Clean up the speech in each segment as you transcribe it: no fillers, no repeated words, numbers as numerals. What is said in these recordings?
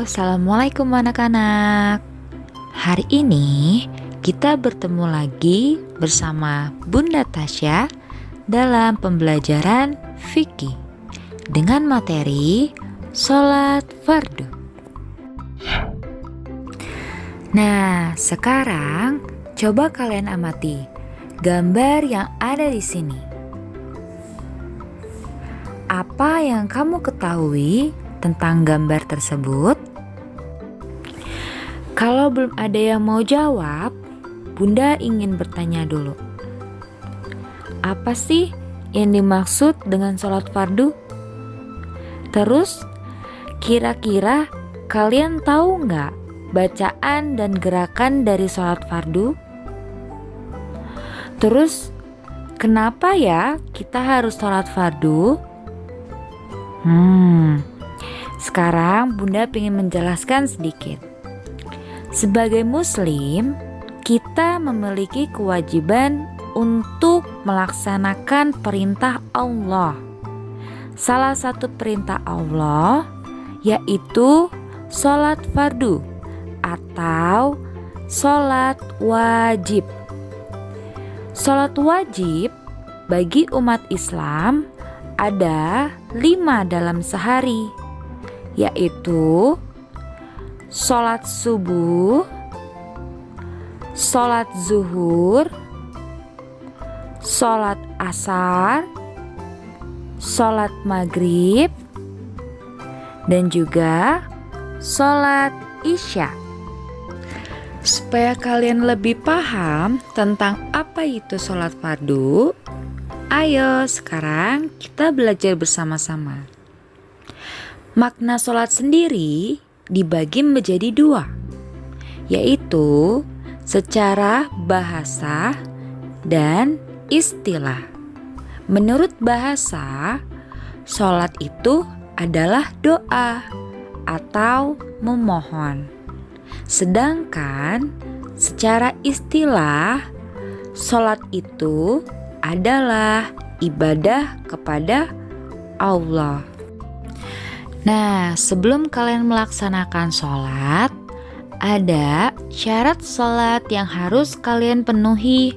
Assalamualaikum anak-anak. Hari ini kita bertemu lagi bersama Bunda Tasya dalam pembelajaran fikih dengan materi sholat fardu. Nah, sekarang coba kalian amati gambar yang ada di sini. Apa yang kamu ketahui tentang gambar tersebut? Kalau belum ada yang mau jawab, Bunda ingin bertanya dulu. Apa sih yang dimaksud dengan sholat fardu? Terus, kira-kira kalian tahu nggak bacaan dan gerakan dari sholat fardu? Terus, kenapa ya kita harus sholat fardu? Sekarang Bunda ingin menjelaskan sedikit. Sebagai muslim, kita memiliki kewajiban untuk melaksanakan perintah Allah. Salah satu perintah Allah yaitu sholat fardu atau sholat wajib. Sholat wajib bagi umat Islam ada 5 dalam sehari, yaitu sholat subuh, sholat zuhur, sholat asar, sholat maghrib, dan juga sholat isya. Supaya kalian lebih paham tentang apa itu sholat fardu, ayo sekarang kita belajar bersama-sama. Makna sholat sendiri dibagi menjadi 2, yaitu secara bahasa dan istilah. Menurut bahasa, sholat itu adalah doa atau memohon. Sedangkan secara istilah, sholat itu adalah ibadah kepada Allah. Nah, sebelum kalian melaksanakan sholat, ada syarat sholat yang harus kalian penuhi.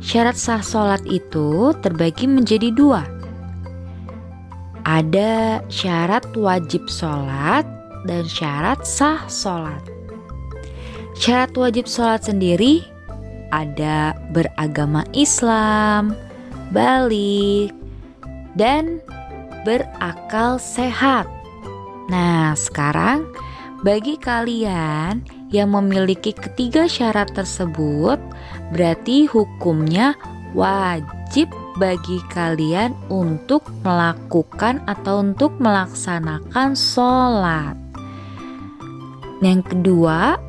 Syarat sah sholat itu terbagi menjadi 2. Ada syarat wajib sholat dan syarat sah sholat. Syarat wajib sholat sendiri ada beragama Islam, balik, dan berakal sehat. Nah, sekarang bagi kalian yang memiliki ketiga syarat tersebut, berarti hukumnya wajib bagi kalian untuk melakukan atau untuk melaksanakan sholat. Yang kedua,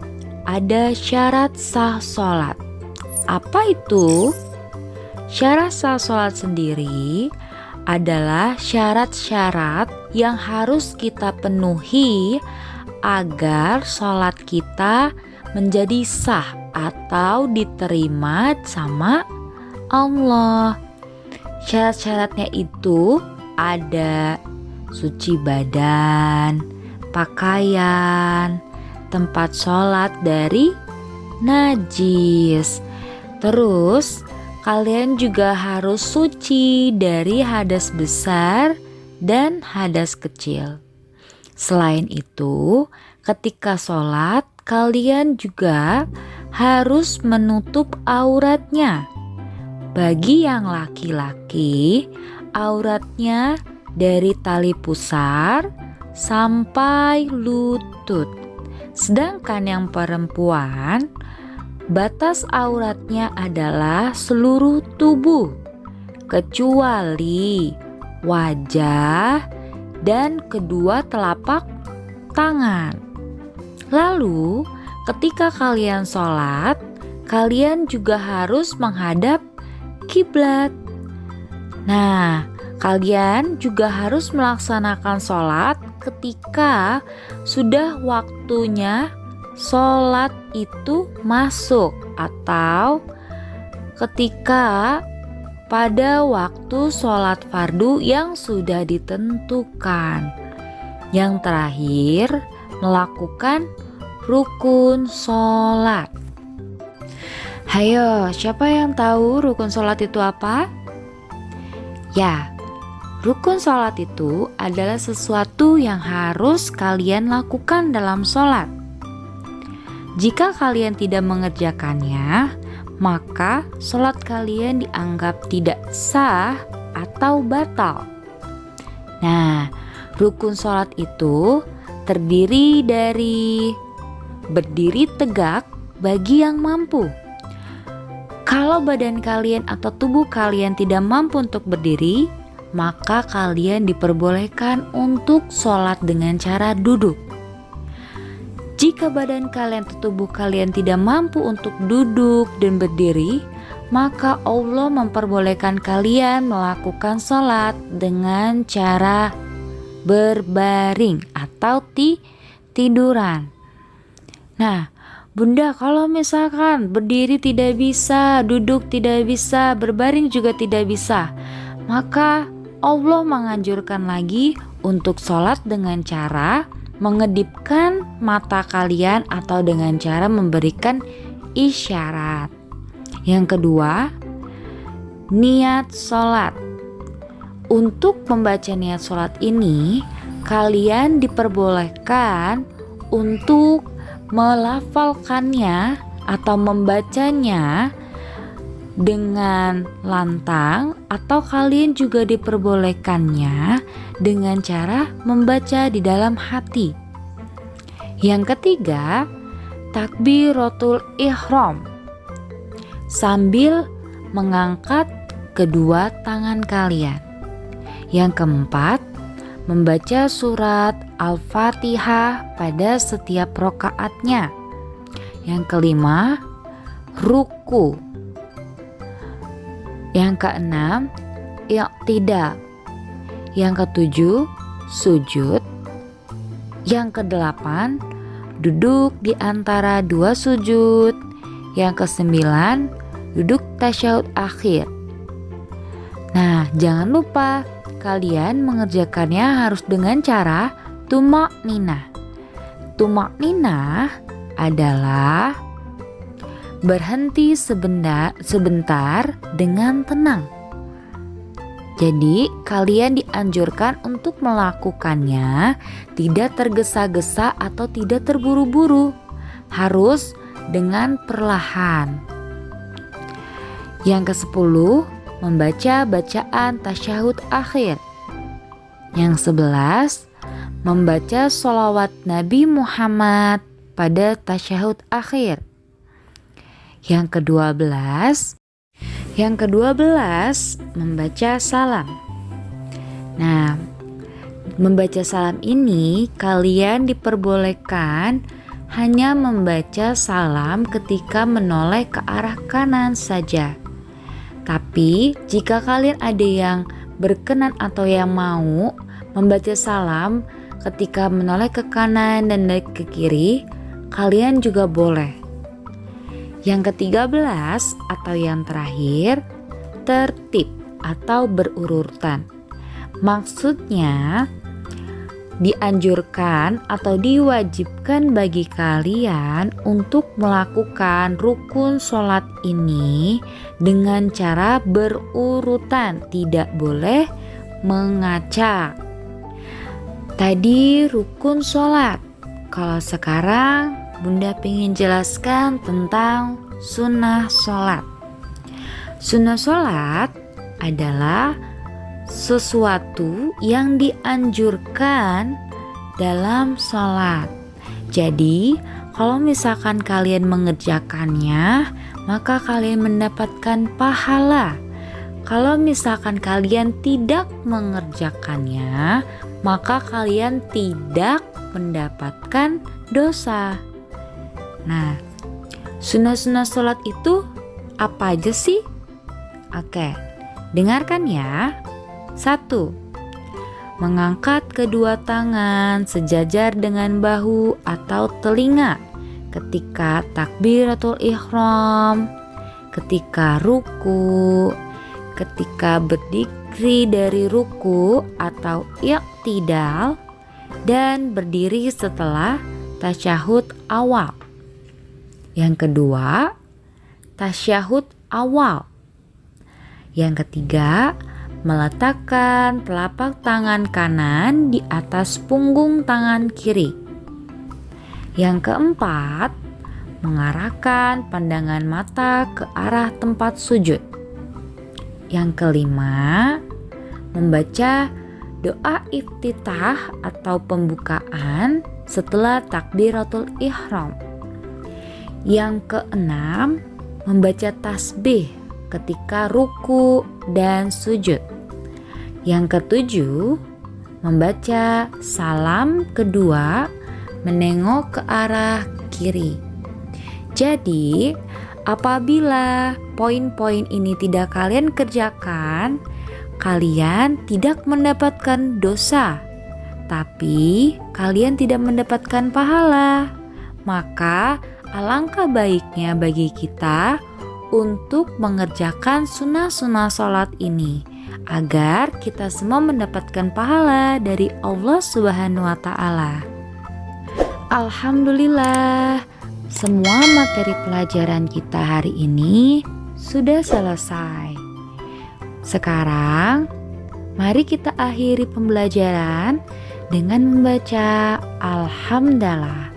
ada syarat sah sholat. Apa itu? Syarat sah sholat sendiri adalah syarat-syarat yang harus kita penuhi agar sholat kita menjadi sah atau diterima sama Allah. Syarat-syaratnya itu ada suci badan, pakaian, tempat sholat dari najis. Terus kalian juga harus suci dari hadas besar dan hadas kecil. Selain itu, ketika sholat kalian juga harus menutup auratnya. Bagi yang laki-laki, auratnya dari tali pusar sampai lutut. Sedangkan yang perempuan, batas auratnya adalah seluruh tubuh, kecuali wajah dan kedua telapak tangan. Lalu, ketika kalian sholat, kalian juga harus menghadap kiblat. Nah, kalian juga harus melaksanakan sholat ketika sudah waktunya sholat itu masuk atau ketika pada waktu sholat fardu yang sudah ditentukan. Yang terakhir, melakukan rukun sholat. Hayo, siapa yang tahu rukun sholat itu apa? Ya, rukun sholat itu adalah sesuatu yang harus kalian lakukan dalam sholat. Jika kalian tidak mengerjakannya, maka sholat kalian dianggap tidak sah atau batal. Nah, rukun sholat itu terdiri dari berdiri tegak bagi yang mampu. Kalau badan kalian atau tubuh kalian tidak mampu untuk berdiri, maka kalian diperbolehkan untuk sholat dengan cara duduk. Jika badan kalian atau tubuh kalian tidak mampu untuk duduk dan berdiri, maka Allah memperbolehkan kalian melakukan sholat dengan cara berbaring atau tiduran. Nah, Bunda, kalau misalkan berdiri tidak bisa, duduk tidak bisa, berbaring juga tidak bisa, maka Allah menganjurkan lagi untuk sholat dengan cara mengedipkan mata kalian atau dengan cara memberikan isyarat. Yang kedua, niat sholat. Untuk membaca niat sholat ini, kalian diperbolehkan untuk melafalkannya atau membacanya dengan lantang, atau kalian juga diperbolehkannya dengan cara membaca di dalam hati. Yang ketiga, takbiratul ihram sambil mengangkat kedua tangan kalian. Yang keempat, membaca surat Al-Fatihah pada setiap rokaatnya. Yang kelima, ruku. Yang keenam, i'tidal. Yang ketujuh, sujud. Yang kedelapan, duduk di antara dua sujud. Yang kesembilan, duduk tasyahud akhir. Nah, jangan lupa kalian mengerjakannya harus dengan cara tumakninah. Tumakninah adalah berhenti sebentar dengan tenang. Jadi kalian dianjurkan untuk melakukannya tidak tergesa-gesa atau tidak terburu-buru, harus dengan perlahan. Yang ke-10, membaca bacaan tasyahud akhir. Yang 11, membaca sholawat Nabi Muhammad pada tasyahud akhir. Yang ke-12 membaca salam. Nah, membaca salam ini kalian diperbolehkan hanya membaca salam ketika menoleh ke arah kanan saja. Tapi jika kalian ada yang berkenan atau yang mau membaca salam ketika menoleh ke kanan dan ke kiri, kalian juga boleh. Yang ke-13 atau yang terakhir, tertib atau berurutan. Maksudnya dianjurkan atau diwajibkan bagi kalian untuk melakukan rukun sholat ini dengan cara berurutan, tidak boleh mengacak. Tadi rukun sholat. Kalau sekarang Bunda pengen jelaskan tentang sunnah sholat. Sunnah sholat adalah sesuatu yang dianjurkan dalam sholat. Jadi kalau misalkan kalian mengerjakannya, maka kalian mendapatkan pahala. Kalau misalkan kalian tidak mengerjakannya, maka kalian tidak mendapatkan dosa. Nah, sunnah-sunnah sholat itu apa aja sih? Oke, dengarkan ya. 1. Mengangkat kedua tangan sejajar dengan bahu atau telinga ketika takbiratul ihram, ketika ruku, ketika berdiri dari ruku atau i'tidal, dan berdiri setelah tasyahud awal. Yang kedua, tasyahud awal. Yang ketiga, meletakkan telapak tangan kanan di atas punggung tangan kiri. Yang keempat, mengarahkan pandangan mata ke arah tempat sujud. Yang kelima, membaca doa iftitah atau pembukaan setelah takbiratul ihram. Yang keenam, membaca tasbih ketika ruku dan sujud. Yang ketujuh, membaca salam kedua menengok ke arah kiri. Jadi, apabila poin-poin ini tidak kalian kerjakan, kalian tidak mendapatkan dosa, tapi kalian tidak mendapatkan pahala. Maka alangkah baiknya bagi kita untuk mengerjakan sunnah-sunnah sholat ini agar kita semua mendapatkan pahala dari Allah Subhanahu wa Ta'ala. Alhamdulillah, semua materi pelajaran kita hari ini sudah selesai. Sekarang, mari kita akhiri pembelajaran dengan membaca Alhamdulillah.